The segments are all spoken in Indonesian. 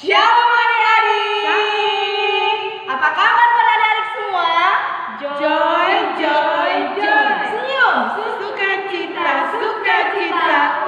Shalom adik-adik. Apa kabar para adik semua? Joy, joy, joy. Senyum. Sukacita, sukacita.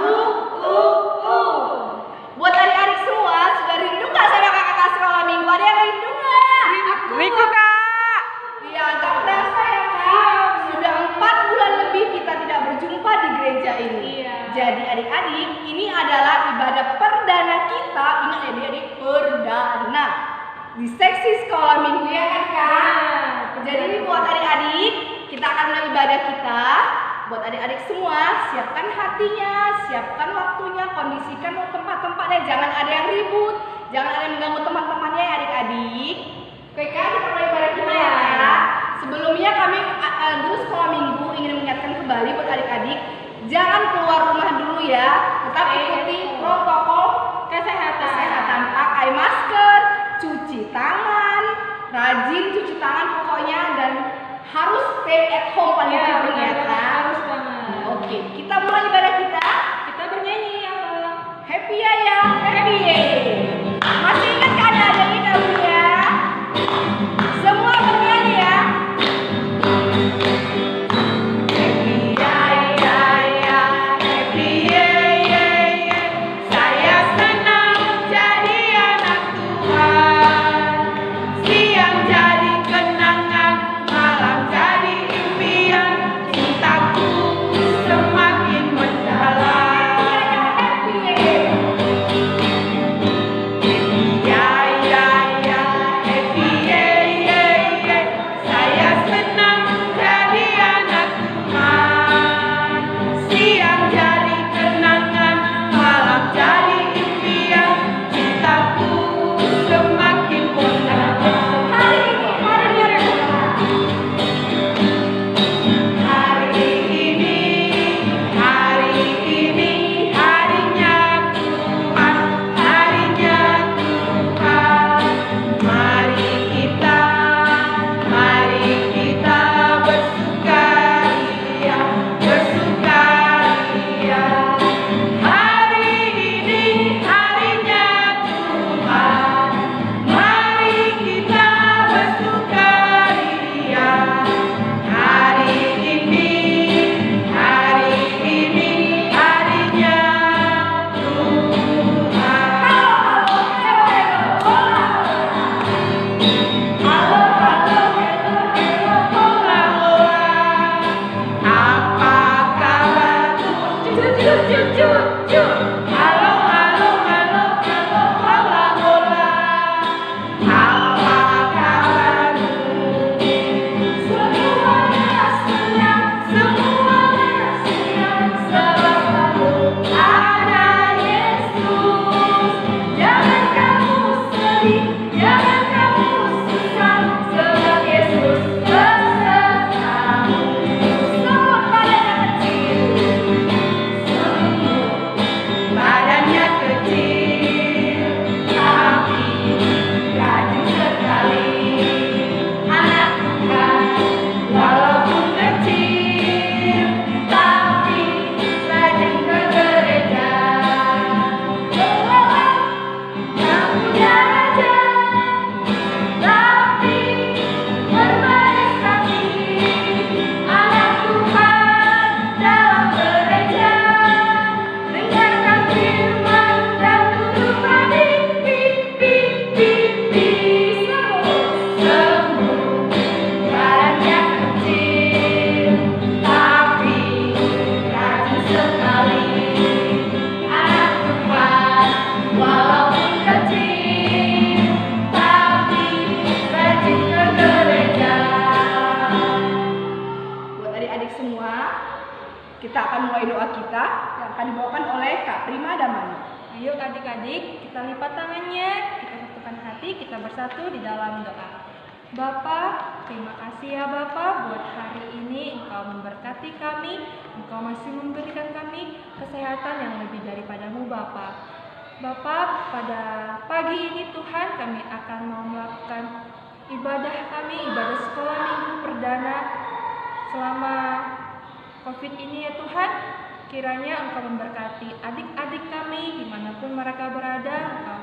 Buat adik-adik semua, sudah rindu nggak sama kakak sekolah minggu? Ada yang rindu nggak? Rindu, Kak. Iya, nggak terasa ya kak. Sudah 4 bulan lebih kita tidak berjumpa di gereja ini. Iya. Jadi adik-adik, ini adalah ibadah perdana kita. Ingat ya adik-adik, perdana di seksi sekolah minggu ya kan kak? Jadi ini buat adik-adik, kita akan mulai ibadah kita. Buat adik-adik semua, siapkan hatinya, siapkan waktunya, kondisikan tempat-tempatnya. Jangan ada yang ribut, jangan ada yang mengganggu teman-temannya ya adik-adik. Oke kak, kita mulai ibadah kita ya kak. Sebelumnya kami guru sekolah minggu ingin mengingatkan kembali buat adik-adik, jangan keluar rumah dulu ya, tetap ikuti protokol kesehatan. Pakai masker, cuci tangan, rajin cuci tangan pokoknya, dan harus stay at home paling penting ya kak. Harus banget. Oke, kita mulai ibadah kita. Kita bernyanyi apa? Happy ya ya, happy ya. Masih ingat kan ada ini lagunya? Semua bernyanyi ya. Happy ya ya ya, happy ya ya ya. Saya senang jadi anak Tuhan. Siang jadi kenangan, malam jadi impian. Cintaku semakin mendalam. Happy ya ya. Ya ya ya, happy ya ya ya. Saya senang jadi anak Tuhan. Siang jadi kenangan, malam jadi impian. Cintaku semakin mendalam. Hari ini harinya Tuhan, harinya Tuhan. Mari kita bersukaria, bersukaria. Hari ini harinya Tuhan. Mari kita bersukaria. Hari ini harinya Tuhan. Apa kabar? Halo, halo, halo, halo, hola, hola. Apa kabarmu? Semuanya senang, selalu ada Yesus. Jangan kamu sedih, jangan kamu susah, sebab Yesus besertamu. Semua badannya kecil, tapi rajin sekali. Anak Tuhan, walaupun kecil, tapi rajin ke gereja. Yang punya raja, tapi berbaris kaki. Anak Tuhan dalam gereja, dengarkan firman dan duduk tadi. Semua badannya kecil, tapi rajin sekali. Anak Tuhan, walaupun kecil, tapi rajin ke gereja. Buat adik-adik semua, kita akan mulai doa kita yang akan dibawakan oleh Kak Prima Damani. Ayo adik-adik, kita lipat tangannya, kita satukan hati, kita bersatu di dalam doa. Bapa, terima kasih ya Bapa buat hari ini Engkau memberkati kami, Engkau masih memberikan kami kesehatan yang lebih daripadamu Bapa. Bapa, pada pagi ini Tuhan kami akan mau melakukan ibadah kami, ibadah sekolah minggu perdana selama COVID ini ya Tuhan. Kiranya Engkau memberkati adik-adik kami dimanapun mereka berada. Engkau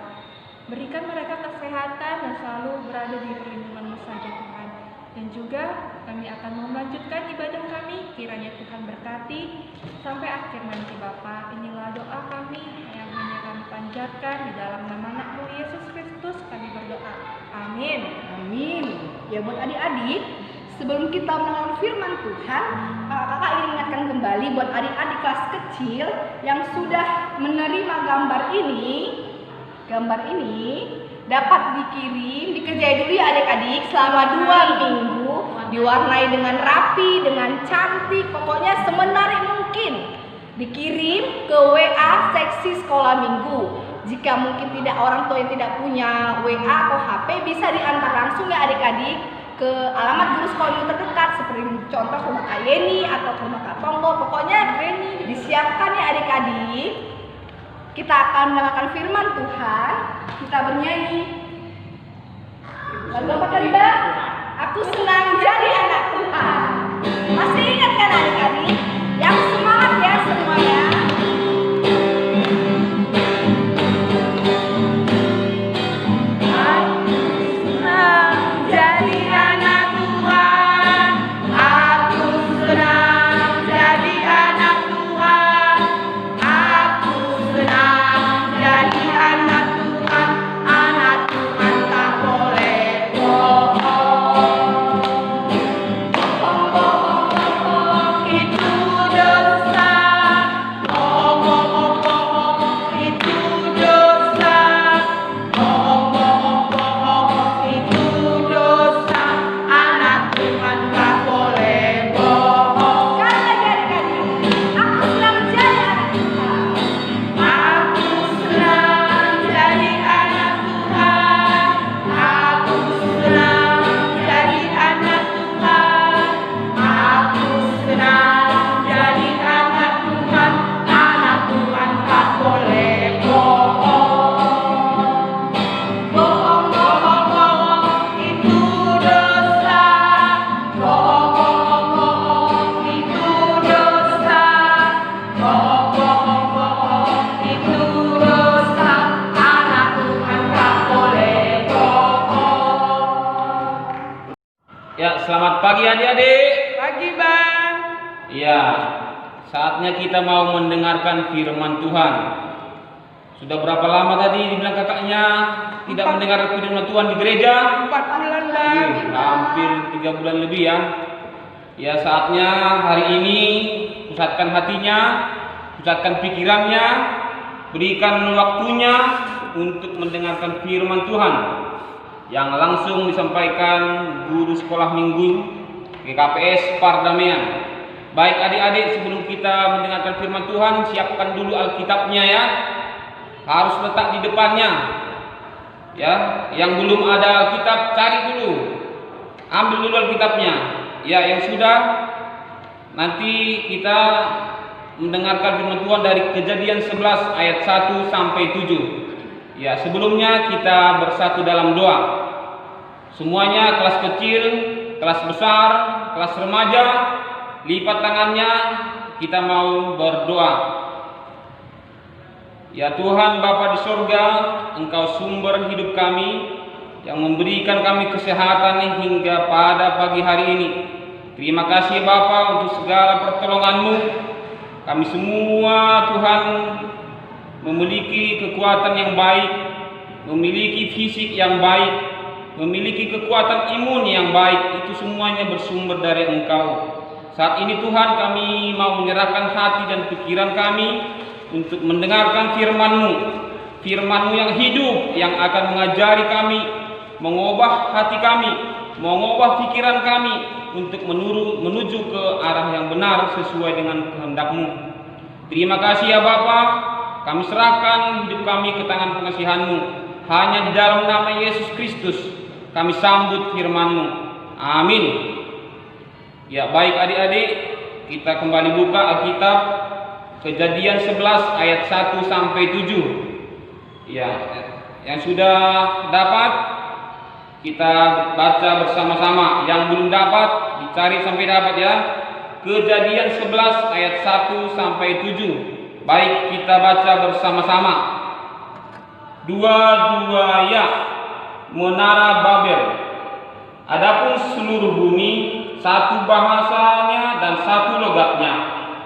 Berikan mereka kesehatan dan selalu berada di perlindungan-Mu saja Tuhan. Dan juga kami akan melanjutkan ibadah kami, kiranya Tuhan berkati sampai akhir nanti Bapa. Inilah doa kami yang hanya kami panjatkan di dalam nama anak-Mu Yesus Kristus kami berdoa. Amin. Amin. Ya buat adik-adik, sebelum kita mendengar firman Tuhan, kakak ingin ingatkan kembali buat adik-adik kelas kecil yang sudah menerima gambar ini dapat dikirim, dikerjain dulu ya adik-adik selama 2 minggu, diwarnai dengan rapi, dengan cantik, pokoknya semenarik mungkin. Dikirim ke WA seksi sekolah minggu. Jika mungkin tidak orang tua yang tidak punya WA atau HP, bisa diantar langsung ya adik-adik ke alamat guru sekolah minggu terdekat, seperti contoh rumah Kak Yeni atau rumah Kak Tonggo. Pokoknya disiapkan ya adik-adik. Kita akan mendengarkan firman Tuhan, kita bernyanyi. Lagu apa tadi, Bang? Aku senang jadi anak Tuhan. Masih ingat kan adik-adik? Yang semangat ya semuanya. Selamat pagi adik-adik. Pagi Bang. Iya, saatnya kita mau mendengarkan firman Tuhan. Sudah berapa lama tadi dibilang kakaknya tidak mendengar firman Tuhan di gereja? 4 bulan Bang. Hampir 3 bulan lebih ya. Ya saatnya hari ini pusatkan hatinya, pusatkan pikirannya, berikan waktunya untuk mendengarkan firman Tuhan yang langsung disampaikan guru sekolah minggu GKPS Pardamaian. Baik adik-adik, sebelum kita mendengarkan firman Tuhan, siapkan dulu Alkitabnya ya. Harus letak di depannya. Ya, yang belum ada Alkitab cari dulu. Ambil dulu Alkitabnya. Ya, yang sudah, nanti kita mendengarkan firman Tuhan dari Kejadian 11 ayat 1 sampai 7. Ya, sebelumnya kita bersatu dalam doa. Semuanya kelas kecil, kelas besar, kelas remaja, lipat tangannya, kita mau berdoa. Ya Tuhan Bapa di sorga, Engkau sumber hidup kami yang memberikan kami kesehatan hingga pada pagi hari ini. Terima kasih Bapa untuk segala pertolongan-Mu. Kami semua Tuhan memiliki kekuatan yang baik, memiliki fisik yang baik, memiliki kekuatan imun yang baik. Itu semuanya bersumber dari Engkau. Saat ini Tuhan, kami mau menyerahkan hati dan pikiran kami untuk mendengarkan firman-Mu, firman-Mu yang hidup, yang akan mengajari kami, mengubah hati kami, mengubah pikiran kami untuk menuju ke arah yang benar sesuai dengan kehendak-Mu. Terima kasih ya Bapa. Kami serahkan hidup kami ke tangan pengasihan-Mu. Hanya di dalam nama Yesus Kristus kami sambut firman-Mu. Amin. Ya baik adik-adik, kita kembali buka Alkitab Kejadian 11 ayat 1 sampai 7. Ya, yang sudah dapat kita baca bersama-sama. Yang belum dapat dicari sampai dapat ya. Kejadian 11 ayat 1 sampai 7. Baik, kita baca bersama-sama. dua-duanya menara Babel. Adapun seluruh bumi satu bahasanya dan satu logatnya.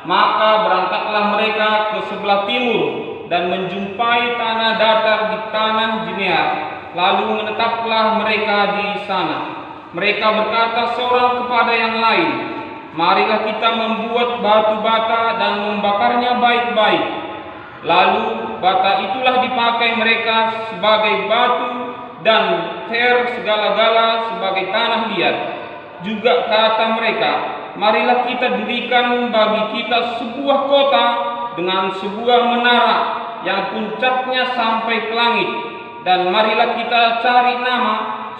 Maka berangkatlah mereka ke sebelah timur dan menjumpai tanah datar di tanah Ginear. Lalu menetaplah mereka di sana. Mereka berkata seorang kepada yang lain, marilah kita membuat batu bata dan membakarnya baik-baik. Lalu bata itulah dipakai mereka sebagai batu dan ter segala-gala sebagai tanah liat. Juga kata mereka, marilah kita dirikan bagi kita sebuah kota dengan sebuah menara yang puncaknya sampai ke langit. Dan marilah kita cari nama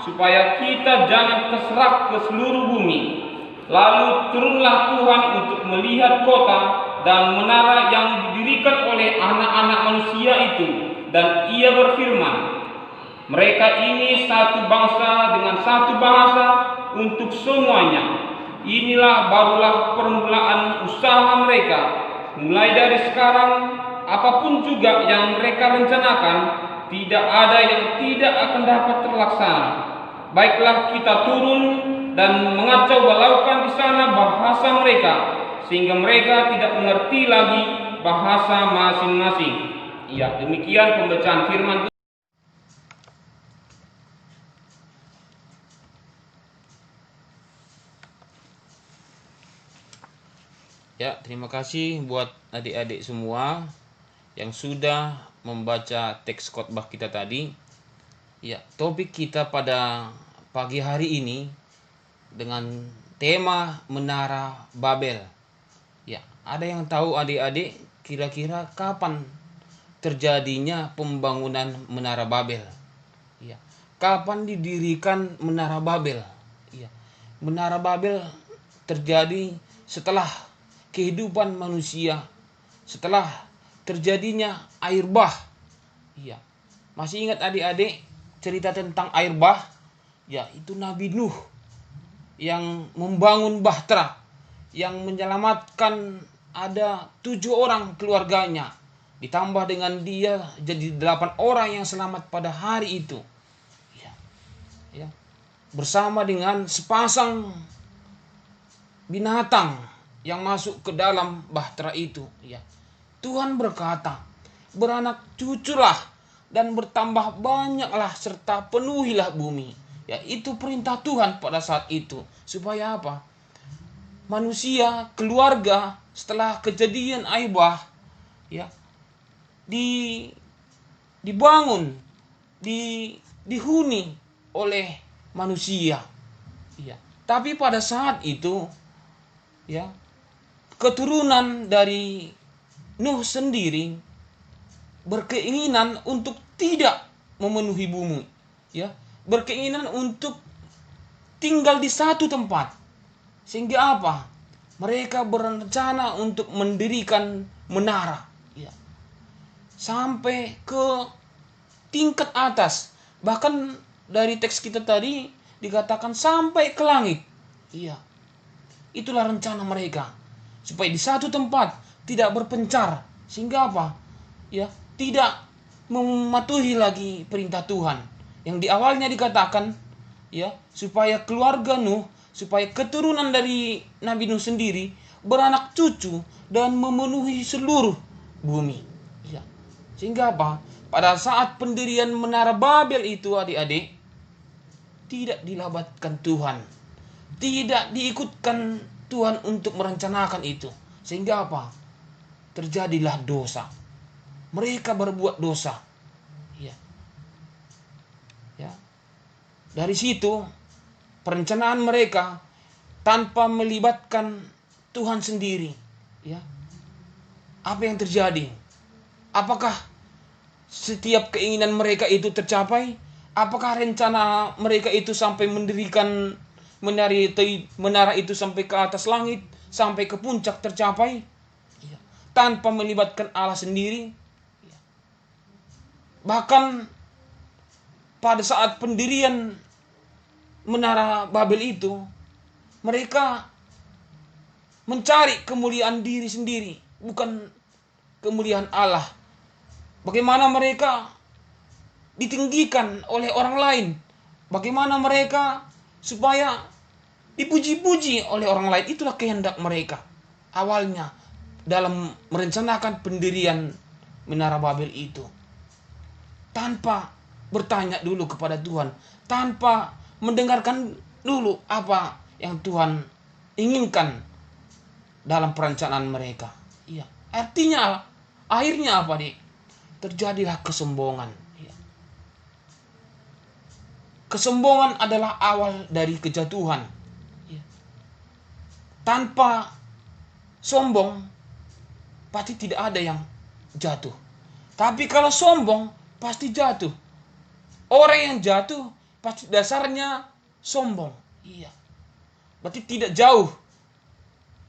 supaya kita jangan terserak ke seluruh bumi. Lalu turunlah Tuhan untuk melihat kota dan menara yang didirikan oleh anak-anak manusia itu. Dan ia berfirman, mereka ini satu bangsa dengan satu bahasa untuk semuanya. Inilah barulah permulaan usaha mereka. Mulai dari sekarang, apapun juga yang mereka rencanakan, tidak ada yang tidak akan dapat terlaksana. Baiklah kita turun dan mengacau balaukan di sana bahasa mereka, sehingga mereka tidak mengerti lagi bahasa masing-masing. Ya, demikian pembacaan firman Tuhan. Ya, terima kasih buat adik-adik semua yang sudah membaca teks khotbah kita tadi. Ya, topik kita pada pagi hari ini dengan tema Menara Babel. Ya, ada yang tahu adik-adik kira-kira kapan terjadinya pembangunan Menara Babel? Ya, kapan didirikan Menara Babel? Ya, Menara Babel terjadi setelah kehidupan manusia, setelah terjadinya air bah. Ya, masih ingat adik-adik cerita tentang air bah? Ya, itu Nabi Nuh yang membangun bahtera, yang menyelamatkan ada 7 orang keluarganya, ditambah dengan dia jadi 8 orang yang selamat pada hari itu. Ya, bersama dengan sepasang binatang yang masuk ke dalam bahtera itu. Ya, Tuhan berkata, beranak cuculah dan bertambah banyaklah serta penuhilah bumi. Ya, itu perintah Tuhan pada saat itu. Supaya apa? Manusia, keluarga setelah kejadian air bah, ya, dibangun, dihuni oleh manusia. Ya, tapi pada saat itu, ya, keturunan dari Nuh sendiri berkeinginan untuk tidak memenuhi bumi, ya, berkeinginan untuk tinggal di satu tempat. Sehingga apa? Mereka berencana untuk mendirikan menara, ya, sampai ke tingkat atas. Bahkan dari teks kita tadi dikatakan sampai ke langit. Iya. Itulah rencana mereka, supaya di satu tempat tidak berpencar, sehingga apa? Ya, tidak mematuhi lagi perintah Tuhan yang di awalnya dikatakan, ya, supaya keluarga Nuh, supaya keturunan dari Nabi Nuh sendiri beranak cucu dan memenuhi seluruh bumi. Ya. Sehingga apa? Pada saat pendirian Menara Babel itu adik-adik, tidak dilabatkan Tuhan, tidak diikutkan Tuhan untuk merencanakan itu. Sehingga apa? Terjadilah dosa. Mereka berbuat dosa. Ya. Ya. Dari situ perencanaan mereka tanpa melibatkan Tuhan sendiri. Ya. Apa yang terjadi? Apakah setiap keinginan mereka itu tercapai? Apakah rencana mereka itu sampai mendirikan menara itu sampai ke atas langit, sampai ke puncak tercapai? Ya. Tanpa melibatkan Allah sendiri. Ya. Bahkan pada saat pendirian Menara Babel itu, mereka mencari kemuliaan diri sendiri, bukan kemuliaan Allah. Bagaimana mereka ditinggikan oleh orang lain. Bagaimana mereka supaya dipuji-puji oleh orang lain. Itulah kehendak mereka awalnya dalam merencanakan pendirian Menara Babel itu. Tanpa bertanya dulu kepada Tuhan, tanpa mendengarkan dulu apa yang Tuhan inginkan dalam perencanaan mereka. Iya. Artinya akhirnya apa nih? Terjadilah kesombongan. Iya. Kesombongan adalah awal dari kejatuhan. Iya. Tanpa sombong pasti tidak ada yang jatuh. Tapi kalau sombong pasti jatuh. Orang yang jatuh pasti dasarnya sombong. Iya. Berarti tidak jauh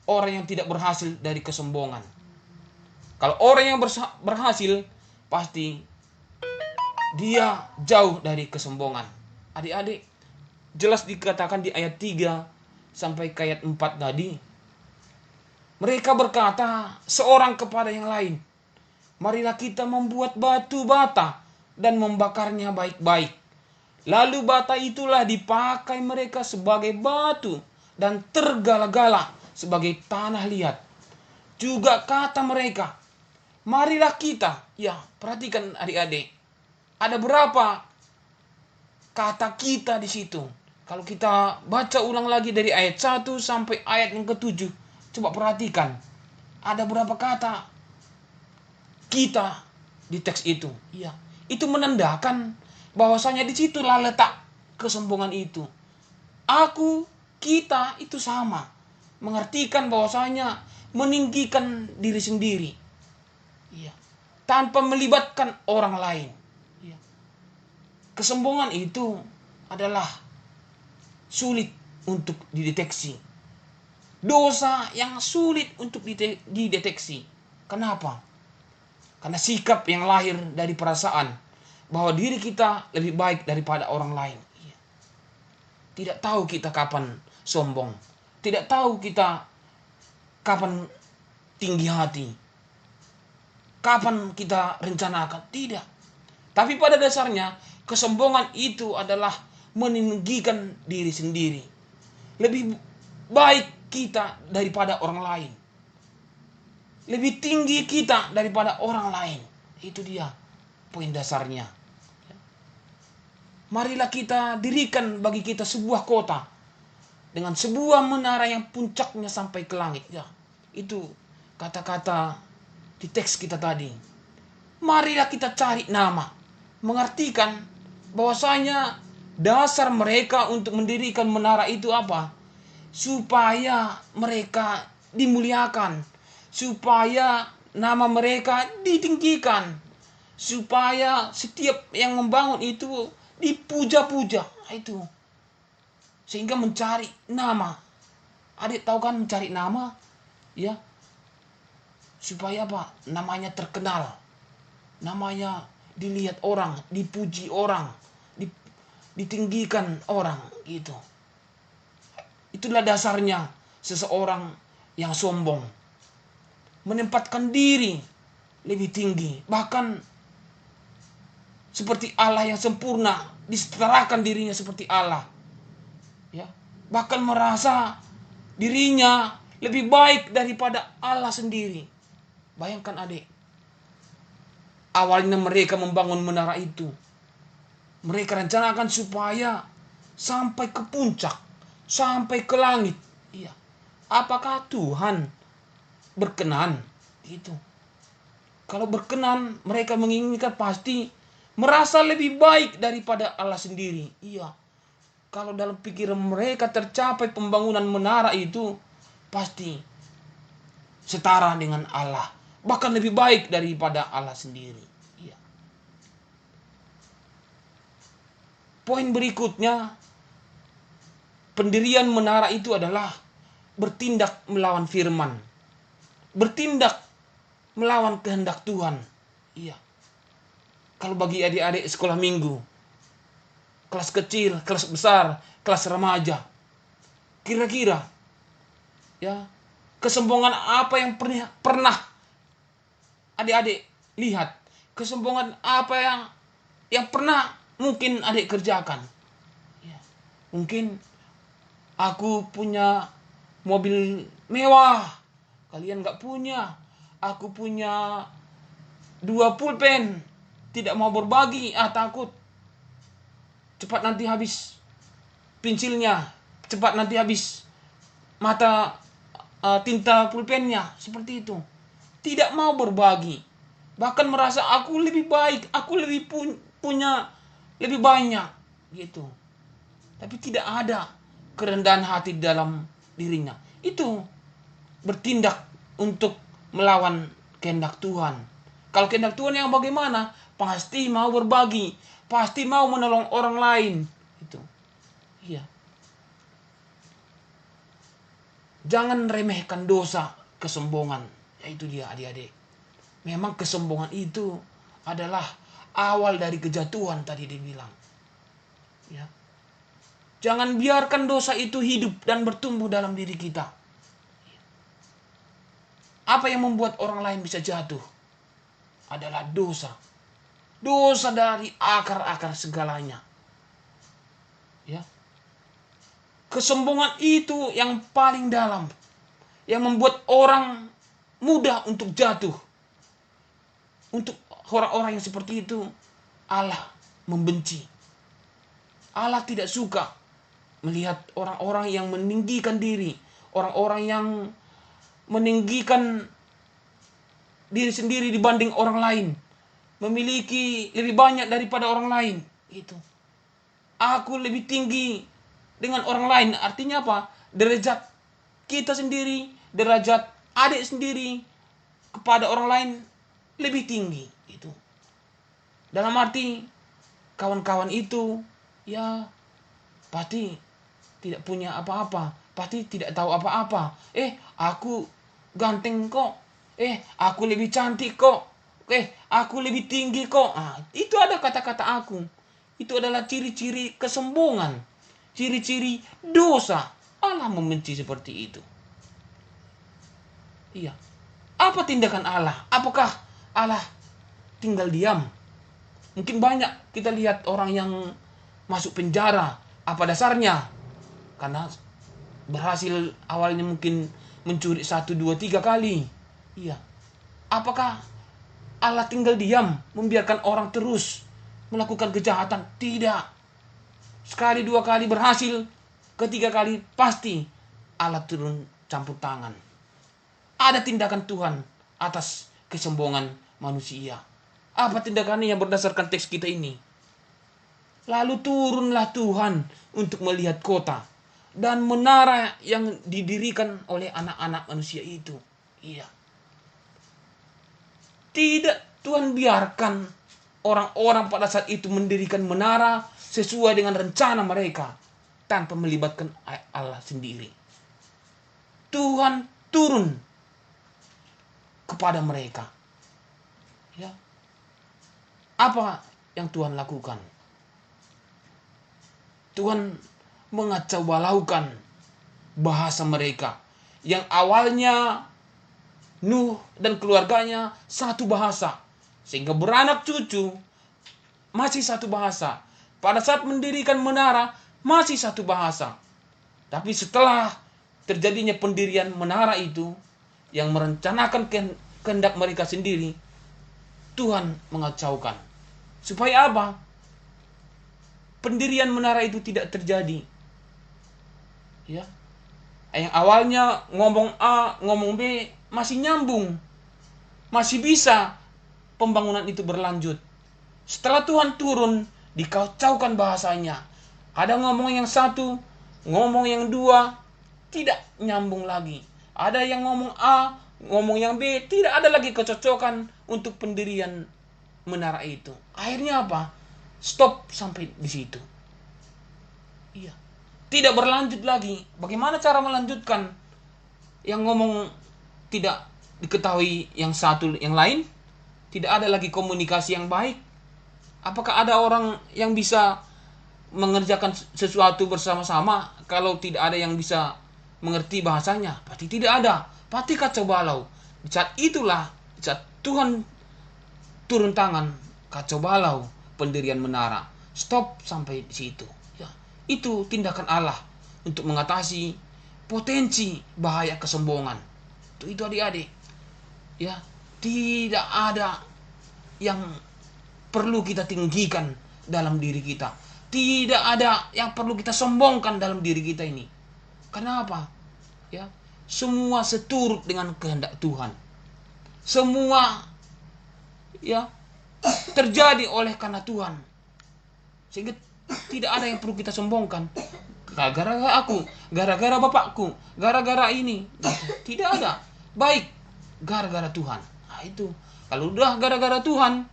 orang yang tidak berhasil dari kesombongan. Kalau orang yang berhasil pasti dia jauh dari kesombongan. Adik-adik, jelas dikatakan di ayat 3 sampai ke ayat 4 tadi. Mereka berkata seorang kepada yang lain, marilah kita membuat batu bata dan membakarnya baik-baik. Lalu bata itulah dipakai mereka sebagai batu dan tergala-gala sebagai tanah liat. Juga kata mereka, marilah kita. Ya, perhatikan adik-adik. Ada berapa kata kita di situ? Kalau kita baca ulang lagi dari ayat 1 sampai ayat yang ke-7. Coba perhatikan. Ada berapa kata kita di teks itu? Iya. Itu menandakan bahwasanya di situlah letak kesombongan itu. Aku, kita itu sama. Mengartikan bahwasanya meninggikan diri sendiri. Iya. Tanpa melibatkan orang lain. Iya. Kesombongan itu adalah sulit untuk dideteksi. Dosa yang sulit untuk dideteksi. Kenapa? Karena sikap yang lahir dari perasaan bahwa diri kita lebih baik daripada orang lain. Iya. Tidak tahu kita kapan sombong. Tidak tahu kita kapan tinggi hati. Kapan kita rencanakan. Tidak. Tapi pada dasarnya kesombongan itu adalah meninggikan diri sendiri. Lebih baik kita daripada orang lain. Lebih tinggi kita daripada orang lain. Itu dia poin dasarnya. Marilah kita dirikan bagi kita sebuah kota dengan sebuah menara yang puncaknya sampai ke langit. Ya, itu kata-kata di teks kita tadi. Marilah kita cari nama. Mengartikan bahwasanya dasar mereka untuk mendirikan menara itu apa? Supaya mereka dimuliakan, supaya nama mereka ditinggikan, supaya setiap yang membangun itu dipuja-puja. Itu sehingga mencari nama. Adik tahu kan mencari nama? Ya, supaya apa? Namanya terkenal, namanya dilihat orang, dipuji orang, ditinggikan orang gitu. Itulah dasarnya seseorang yang sombong. Menempatkan diri lebih tinggi. Bahkan seperti Allah yang sempurna. Disetarakan dirinya seperti Allah. Ya. Bahkan merasa dirinya lebih baik daripada Allah sendiri. Bayangkan adik. Awalnya mereka membangun menara itu. Mereka rencanakan supaya sampai ke puncak. Sampai ke langit. Iya. Apakah Tuhan berkenan? Itu. Kalau berkenan, mereka menginginkan pasti merasa lebih baik daripada Allah sendiri. Iya. Kalau dalam pikiran mereka tercapai pembangunan menara itu, pasti setara dengan Allah. Bahkan lebih baik daripada Allah sendiri. Iya. Poin berikutnya, pendirian menara itu adalah bertindak melawan firman. Bertindak melawan kehendak Tuhan. Iya. Kalau bagi adik-adik sekolah minggu, kelas kecil, kelas besar, kelas remaja, kira-kira ya, kesombongan apa yang pernah adik-adik lihat? Kesombongan apa yang yang pernah mungkin adik kerjakan. Ya. Mungkin aku punya mobil mewah, kalian nggak punya. Aku punya 2 pulpen, tidak mau berbagi, takut cepat nanti habis pensilnya, cepat nanti habis tinta pulpennya, seperti itu. Tidak mau berbagi, bahkan merasa aku lebih baik, aku lebih punya lebih banyak gitu. Tapi tidak ada kerendahan hati dalam dirinya. Itu bertindak untuk melawan kehendak Tuhan. Kalau kehendak Tuhan yang bagaimana? Pasti mau berbagi, pasti mau menolong orang lain. Itu. Iya. Jangan remehkan dosa, kesombongan. Yaitu dia adik-adik. Memang kesombongan itu adalah awal dari kejatuhan tadi dibilang. Ya. Jangan biarkan dosa itu hidup dan bertumbuh dalam diri kita. Apa yang membuat orang lain bisa jatuh? Adalah dosa. Dosa dari akar-akar segalanya. Ya. Kesombongan itu yang paling dalam. Yang membuat orang mudah untuk jatuh. Untuk orang-orang yang seperti itu, Allah membenci. Allah tidak suka melihat orang-orang yang meninggikan diri. Orang-orang yang meninggikan diri sendiri dibanding orang lain. Memiliki lebih banyak daripada orang lain. Itu. Aku lebih tinggi dengan orang lain. Artinya apa? Derajat kita sendiri, derajat adik sendiri kepada orang lain lebih tinggi. Itu. Dalam arti kawan-kawan itu ya pasti tidak punya apa-apa. Pasti tidak tahu apa-apa. Aku ganteng kok. Aku lebih cantik kok. Aku lebih tinggi kok. Itu ada kata-kata aku. Itu adalah ciri-ciri kesombongan. Ciri-ciri dosa. Allah membenci seperti itu. Iya. Apa tindakan Allah? Apakah Allah tinggal diam? Mungkin banyak kita lihat orang yang masuk penjara. Apa dasarnya? Karena berhasil awalnya mungkin mencuri 1, 2, 3 kali. Iya. Apakah Allah tinggal diam membiarkan orang terus melakukan kejahatan? Tidak. Sekali 2 kali berhasil, ketiga kali pasti Allah turun campur tangan. Ada tindakan Tuhan atas kesombongan manusia. Apa tindakannya yang berdasarkan teks kita ini? Lalu turunlah Tuhan untuk melihat kota dan menara yang didirikan oleh anak-anak manusia itu. Iya. Tidak Tuhan biarkan orang-orang pada saat itu mendirikan menara sesuai dengan rencana mereka tanpa melibatkan Allah sendiri. Tuhan turun kepada mereka. Ya. Apa yang Tuhan lakukan? Tuhan mengacau balaukan bahasa mereka yang awalnya Nuh dan keluarganya satu bahasa, sehingga beranak cucu masih satu bahasa. Pada saat mendirikan menara masih satu bahasa. Tapi setelah terjadinya pendirian menara itu yang merencanakan kehendak mereka sendiri, Tuhan mengacaukan. Supaya apa? Pendirian menara itu tidak terjadi. Ya. Yang awalnya ngomong A, ngomong B masih nyambung. Masih bisa pembangunan itu berlanjut. Setelah Tuhan turun, dikacaukan bahasanya. Ada ngomong yang satu, ngomong yang dua, tidak nyambung lagi. Ada yang ngomong A, ngomong yang B, tidak ada lagi kecocokan untuk pendirian menara itu. Akhirnya apa? Stop sampai di situ. Iya. Tidak berlanjut lagi. Bagaimana cara melanjutkan? Yang ngomong tidak diketahui yang satu yang lain. Tidak ada lagi komunikasi yang baik. Apakah ada orang yang bisa mengerjakan sesuatu bersama-sama kalau tidak ada yang bisa mengerti bahasanya? Pasti tidak ada. Pasti kacau balau. Di saat itulah, di saat Tuhan turun tangan, kacau balau. pendirian menara. Stop sampai di situ. Ya, itu tindakan Allah untuk mengatasi potensi bahaya kesombongan. Itu adik-adik. Ya, tidak ada yang perlu kita tinggikan dalam diri kita. Tidak ada yang perlu kita sombongkan dalam diri kita ini. Kenapa? Ya, semua seturut dengan kehendak Tuhan. Semua ya terjadi oleh karena Tuhan. Sehingga tidak ada yang perlu kita sombongkan. Gara-gara aku, gara-gara bapakku, gara-gara ini. Tidak ada. Baik, gara-gara Tuhan. Nah itu. Kalau udah gara-gara Tuhan,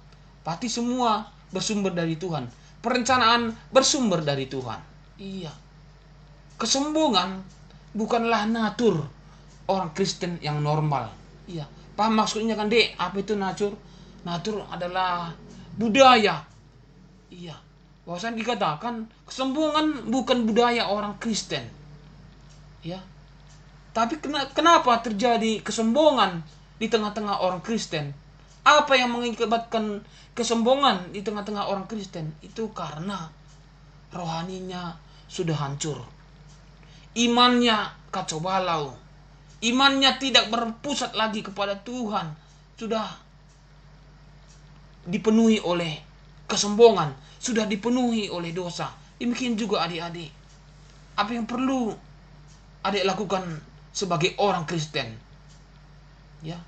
pasti semua bersumber dari Tuhan. Perencanaan bersumber dari Tuhan. Iya. Kesombongan bukanlah natur orang Kristen yang normal. Iya. Paham maksudnya kan, Dek? Apa itu natur? Natur adalah budaya. Iya. Bahwasan dikatakan kesombongan bukan budaya orang Kristen. Ya. Tapi kenapa terjadi kesombongan di tengah-tengah orang Kristen? Apa yang mengakibatkan kesombongan di tengah-tengah orang Kristen? Itu karena rohaninya sudah hancur. Imannya kacau balau. Imannya tidak berpusat lagi kepada Tuhan. Sudah dipenuhi oleh kesombongan. Sudah dipenuhi oleh dosa. Demikian juga adik-adik. Apa yang perlu adik lakukan sebagai orang Kristen? Ya,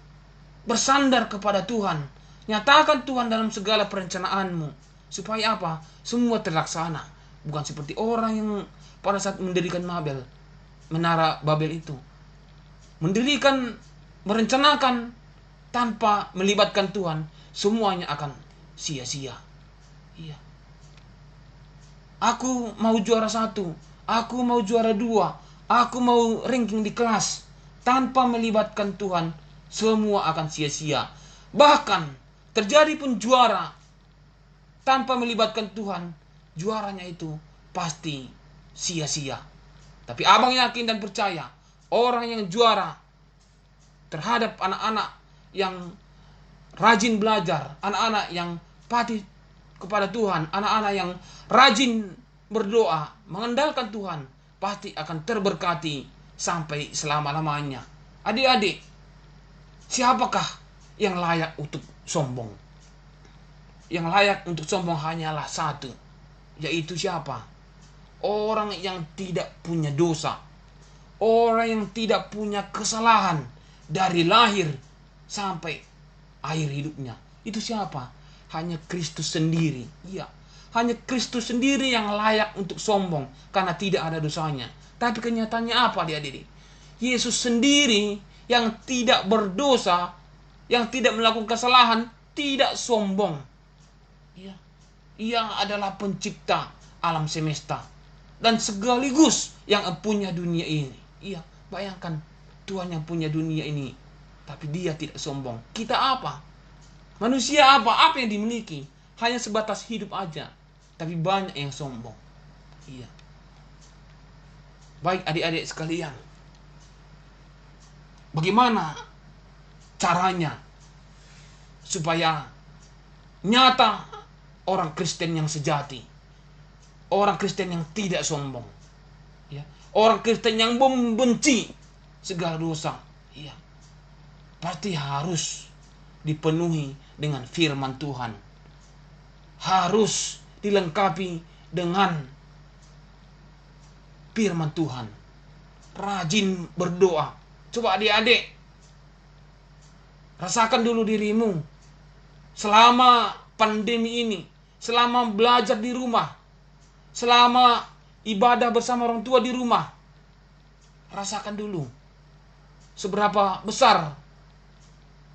bersandar kepada Tuhan. Nyatakan Tuhan dalam segala perencanaanmu. Supaya apa? Semua terlaksana. Bukan seperti orang yang pada saat mendirikan menara Babel itu. Merencanakan tanpa melibatkan Tuhan, semuanya akan sia-sia. Iya. Aku mau juara 1, aku mau juara 2, aku mau ranking di kelas. Tanpa melibatkan Tuhan, semua akan sia-sia. Bahkan terjadi pun juara tanpa melibatkan Tuhan, juaranya itu pasti sia-sia. Tapi abang yakin dan percaya, orang yang juara terhadap anak-anak yang rajin belajar, anak-anak yang patuh kepada Tuhan, anak-anak yang rajin berdoa, mengandalkan Tuhan, pasti akan terberkati sampai selama-lamanya. Adik-adik, siapakah yang layak untuk sombong? Yang layak untuk sombong hanyalah satu, yaitu siapa? Orang yang tidak punya dosa. Orang yang tidak punya kesalahan dari lahir sampai akhir hidupnya. Itu siapa? Hanya Kristus sendiri. Iya, hanya Kristus sendiri yang layak untuk sombong karena tidak ada dosanya. Tapi kenyataannya apa, adik-adik? Yesus sendiri yang tidak berdosa, yang tidak melakukan kesalahan, tidak sombong. Iya. Ia adalah pencipta alam semesta dan sekaligus yang punya dunia ini. Iya, bayangkan Tuhan yang punya dunia ini, tapi dia tidak sombong. Kita apa? Manusia apa? Apa yang dimiliki? Hanya sebatas hidup aja, tapi banyak yang sombong. Iya. Baik adik-adik sekalian, bagaimana caranya supaya nyata orang Kristen yang sejati, orang Kristen yang tidak sombong, ya, orang Kristen yang membenci segala dosa, ya, pasti harus dipenuhi dengan firman Tuhan, harus dilengkapi dengan firman Tuhan, rajin berdoa. Coba adik-adik rasakan dulu dirimu selama pandemi ini, selama belajar di rumah, selama ibadah bersama orang tua di rumah. Rasakan dulu seberapa besar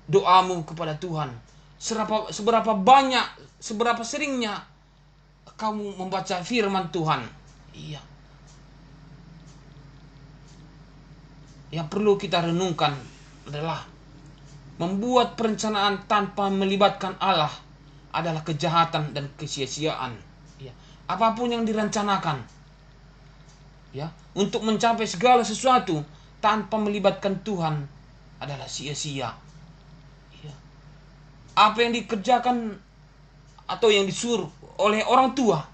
doamu kepada Tuhan, seberapa banyak, seberapa seringnya kamu membaca firman Tuhan. Iya. Yang perlu kita renungkan adalah membuat perencanaan tanpa melibatkan Allah adalah kejahatan dan kesia-siaan. Ya. Apapun yang direncanakan, ya, untuk mencapai segala sesuatu tanpa melibatkan Tuhan adalah sia-sia. Ya. Apa yang dikerjakan atau yang disuruh oleh orang tua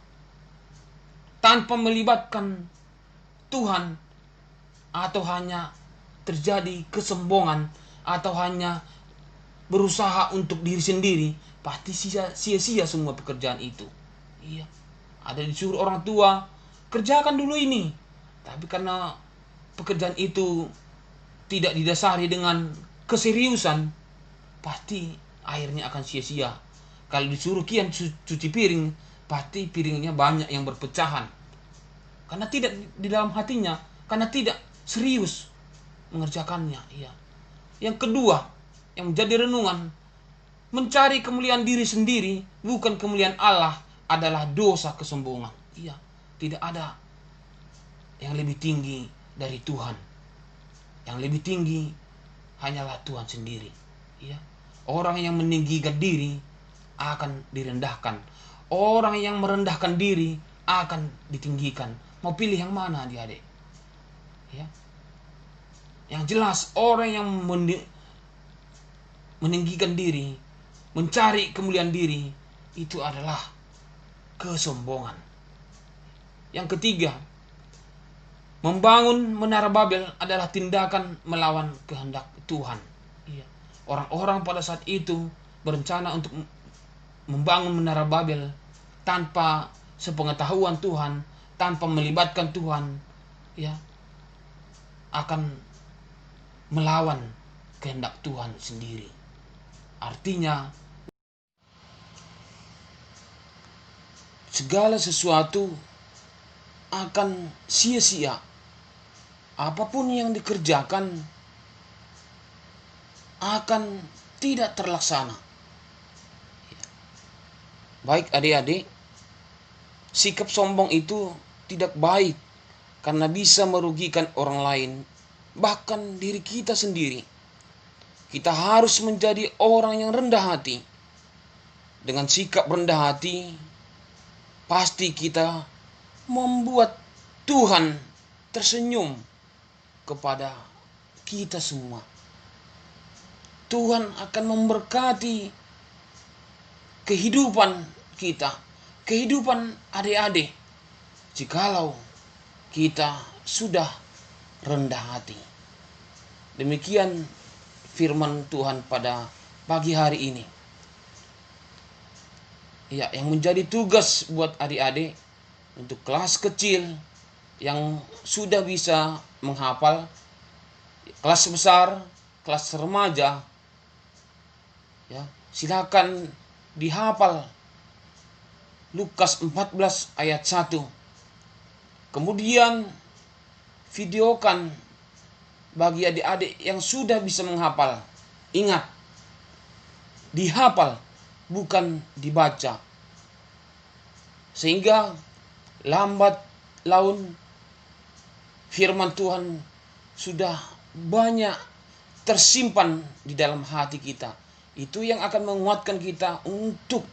tanpa melibatkan Tuhan, atau hanya terjadi kesombongan, atau hanya berusaha untuk diri sendiri, pasti sia-sia semua pekerjaan itu. Iya, ada disuruh orang tua, kerjakan dulu ini, tapi karena pekerjaan itu tidak didasari dengan keseriusan, pasti akhirnya akan sia-sia. Kalau disuruh kian cuci piring, pasti piringnya banyak yang berpecahan, karena tidak di dalam hatinya, karena tidak serius mengerjakannya. Iya. Yang kedua, yang menjadi renungan, mencari kemuliaan diri sendiri bukan kemuliaan Allah adalah dosa kesombongan. Iya, tidak ada yang lebih tinggi dari Tuhan. Yang lebih tinggi hanyalah Tuhan sendiri. Iya. Orang yang meninggikan diri akan direndahkan. Orang yang merendahkan diri akan ditinggikan. Mau pilih yang mana, adik-adik? Ya. Yang jelas orang yang meninggikan diri, mencari kemuliaan diri, itu adalah kesombongan. Yang ketiga, membangun menara Babel adalah tindakan melawan kehendak Tuhan. Iya. Orang-orang pada saat itu berencana untuk membangun menara Babel tanpa sepengetahuan Tuhan, tanpa melibatkan Tuhan, ya, akan melawan kehendak Tuhan sendiri. Artinya segala sesuatu akan sia-sia. Apapun yang dikerjakan akan tidak terlaksana. Baik adik-adik, sikap sombong itu tidak baik karena bisa merugikan orang lain, bahkan diri kita sendiri. Kita harus menjadi orang yang rendah hati. Dengan sikap rendah hati, pasti kita membuat Tuhan tersenyum kepada kita semua. Tuhan akan memberkati kehidupan kita, kehidupan adik-adik, jikalau kita sudah rendah hati. Demikian firman Tuhan pada pagi hari ini. Ya, yang menjadi tugas buat adik-adik untuk kelas kecil yang sudah bisa menghafal, kelas besar, kelas remaja, ya, silakan dihafal Lukas 14 ayat 1. Kemudian videokan bagi adik-adik yang sudah bisa menghafal. Ingat, dihafal bukan dibaca. Sehingga lambat laun firman Tuhan sudah banyak tersimpan di dalam hati kita. Itu yang akan menguatkan kita untuk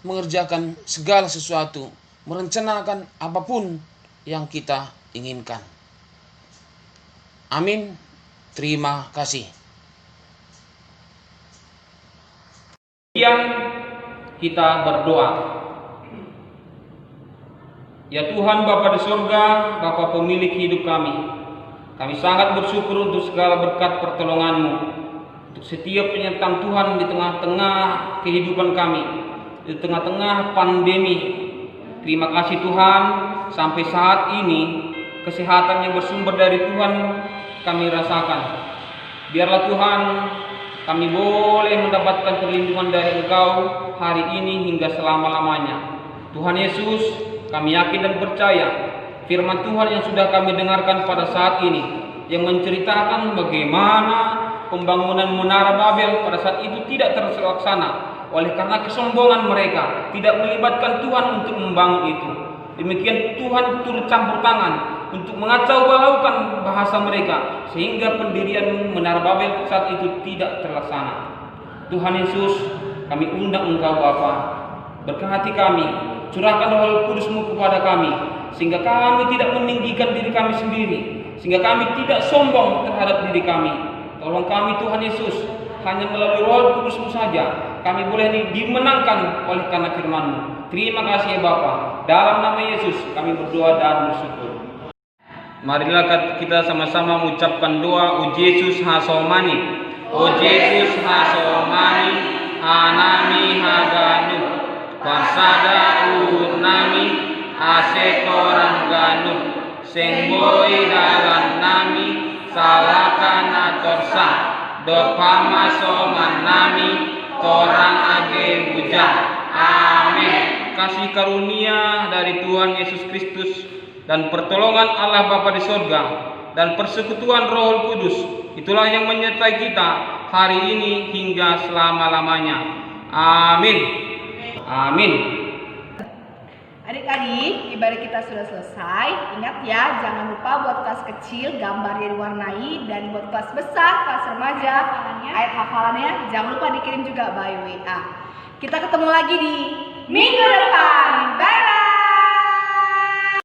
mengerjakan segala sesuatu, merencanakan apapun yang kita inginkan. Amin. Terima kasih. Kemudian kita berdoa. Ya Tuhan Bapa di surga, Bapa pemilik hidup kami sangat bersyukur untuk segala berkat pertolongan-Mu, untuk setiap penyertaan Tuhan di tengah-tengah kehidupan kami, di tengah-tengah pandemi. Terima kasih Tuhan, sampai saat ini kesehatan yang bersumber dari Tuhan kami rasakan. Biarlah Tuhan, kami boleh mendapatkan perlindungan dari Engkau hari ini hingga selama-lamanya. Tuhan Yesus, kami yakin dan percaya firman Tuhan yang sudah kami dengarkan pada saat ini, yang menceritakan bagaimana pembangunan Menara Babel pada saat itu tidak terlaksana oleh karena kesombongan mereka, tidak melibatkan Tuhan untuk membangun itu. Demikian Tuhan turut campur tangan untuk mengacau balaukan bahasa mereka, sehingga pendirian Menara Babel saat itu tidak terlaksana. Tuhan Yesus, kami undang Engkau Bapa, berkati kami, curahkan Roh Kudus-Mu kepada kami, sehingga kami tidak meninggikan diri kami sendiri, sehingga kami tidak sombong terhadap diri kami. Tolong kami Tuhan Yesus, hanya melalui Roh Kudus-Mu saja kami boleh dimenangkan oleh karena firman-Mu. Terima kasih ya Bapa. Dalam nama Yesus kami berdoa dan bersyukur. Marilah kita sama-sama mengucapkan doa O Yesus hasomani. O Yesus hasomani anami haganu. Pasada nami asetoran ganu. Sengboi dalam nami salakan atorsa. Dopama soman nami torang age bujang. Amin. Kasih karunia dari Tuhan Yesus Kristus dan pertolongan Allah Bapa di sorga dan persekutuan Roh Kudus itulah yang menyertai kita hari ini hingga selama-lamanya. Amin. Amin. Adik-adik, ibadah kita sudah selesai. Ingat ya, jangan lupa buat kelas kecil gambarnya diwarnai, dan buat kelas besar, kelas remaja, ayat hafalannya jangan lupa dikirim juga by WA. Kita ketemu lagi di minggu depan. Bye.